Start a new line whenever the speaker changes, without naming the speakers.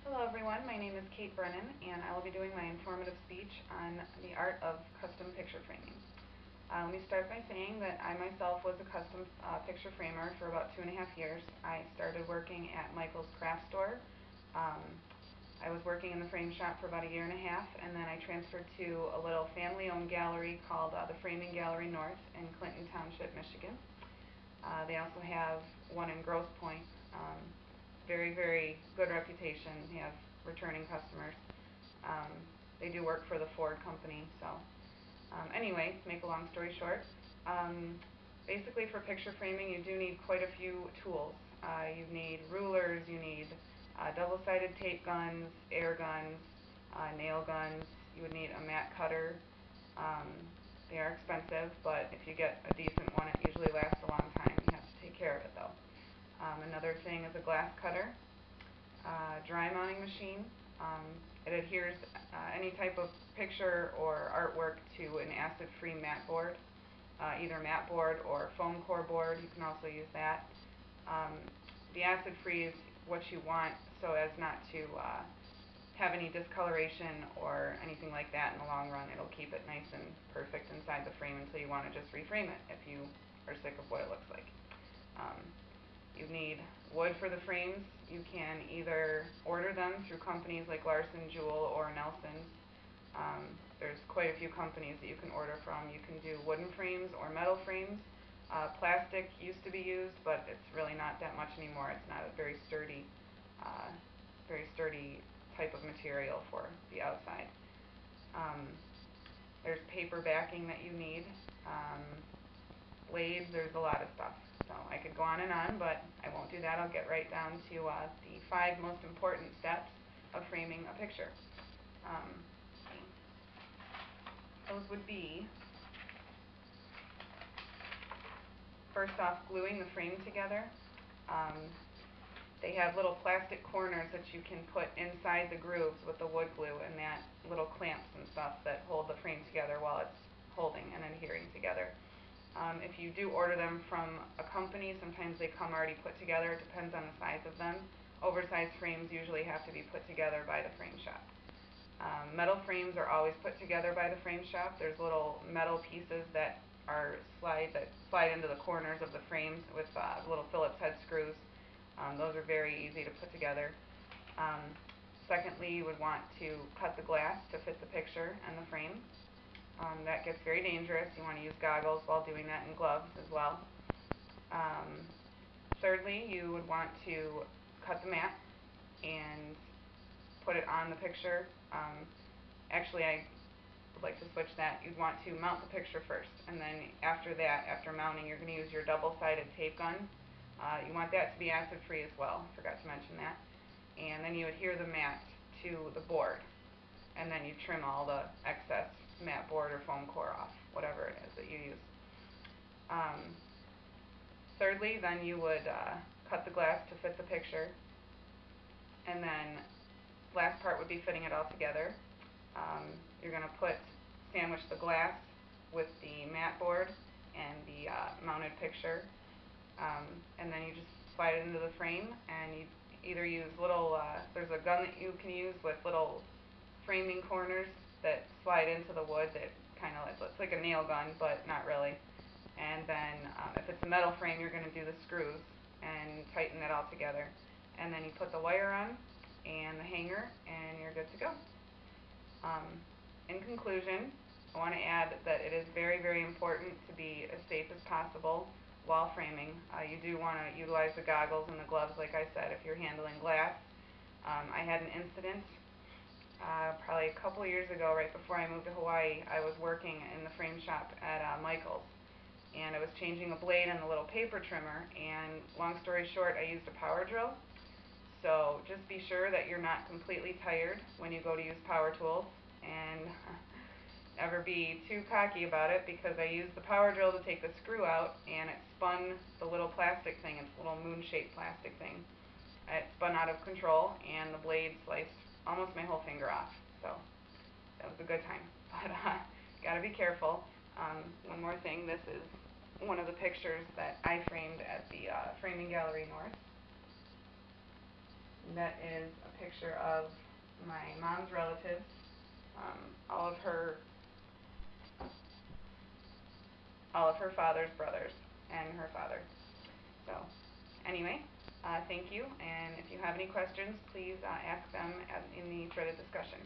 Hello everyone, my name is Kate Brennan and I will be doing my informative speech on the art of custom picture framing. Let me start by saying that I myself was a custom picture framer for about 2.5 years. I started working at Michael's craft store. I was working in the frame shop for about 1.5 years and then I transferred to a little family-owned gallery called the Framing Gallery North in Clinton Township, Michigan. They also have one in Grosse Pointe. Very, very good reputation. They have returning customers. They do work for the Ford company. So anyway, to make a long story short, basically for picture framing you do need quite a few tools. You need rulers, you need double-sided tape guns, air guns, nail guns. You would need a mat cutter. They are expensive, but if you get a decent one, it usually lasts a long time. You have to take care of it though. Another thing is a glass cutter, dry mounting machine. It adheres any type of picture or artwork to an acid-free mat board, either mat board or foam core board. You can also use that. The acid-free is what you want so as not to have any discoloration or anything like that in the long run. It'll keep it nice and perfect inside the frame until you want to just reframe it if you are sick of what it looks like. You need wood for the frames. You can either order them through companies like Larson, Jewell, or Nelson's. There's quite a few companies that you can order from. You can do wooden frames or metal frames. Plastic used to be used, but it's really not that much anymore. It's not a very sturdy type of material for the outside. There's paper backing that you need. Blades, there's a lot of stuff. So I could go on, but I won't do that. I'll get right down to the 5 most important steps of framing a picture. Those would be, first off, gluing the frame together. They have little plastic corners that you can put inside the grooves with the wood glue, and that little clamps and stuff that hold the frame together while it's holding and adhering together. If you do order them from a company, sometimes they come already put together. It depends on the size of them. Oversized frames usually have to be put together by the frame shop. Metal frames are always put together by the frame shop. There's little metal pieces that slide into the corners of the frames with little Phillips head screws. Those are very easy to put together. Secondly, you would want to cut the glass to fit the picture and the frame. That gets very dangerous. You want to use goggles while doing that and gloves as well. Thirdly, you would want to cut the mat and put it on the picture. Actually, I would like to switch that. You'd want to mount the picture first, and then after that, after mounting, you're going to use your double-sided tape gun. You want that to be acid-free as well. I forgot to mention that. And then you adhere the mat to the board, and then you trim all the excess mat board or foam core off, whatever it is that you use. Thirdly, then you would cut the glass to fit the picture, and then last part would be fitting it all together. You're going to sandwich the glass with the mat board and the mounted picture, and then you just slide it into the frame, and you either use there's a gun that you can use with little framing corners that slide into the wood that it's like a nail gun, but not really. And then if it's a metal frame, you're going to do the screws and tighten it all together. And then you put the wire on and the hanger, and you're good to go. In conclusion, I want to add that it is very, very important to be as safe as possible while framing. You do want to utilize the goggles and the gloves, like I said, if you're handling glass. I had an incident probably a couple years ago, right before I moved to Hawaii. I was working in the frame shop at Michael's, and I was changing a blade on the little paper trimmer, and long story short, I used a power drill. So just be sure that you're not completely tired when you go to use power tools, and never be too cocky about it, because I used the power drill to take the screw out, and it spun the little plastic thing. It's a little moon-shaped plastic thing. It spun out of control, and the blade sliced almost my whole finger off. So that was a good time. But gotta be careful. One more thing. This is one of the pictures that I framed at the Framing Gallery North. that is a picture of my mom's relatives, all of her father's brothers and her father. So, anyway, thank you, and if you have any questions, please ask them in the threaded discussion.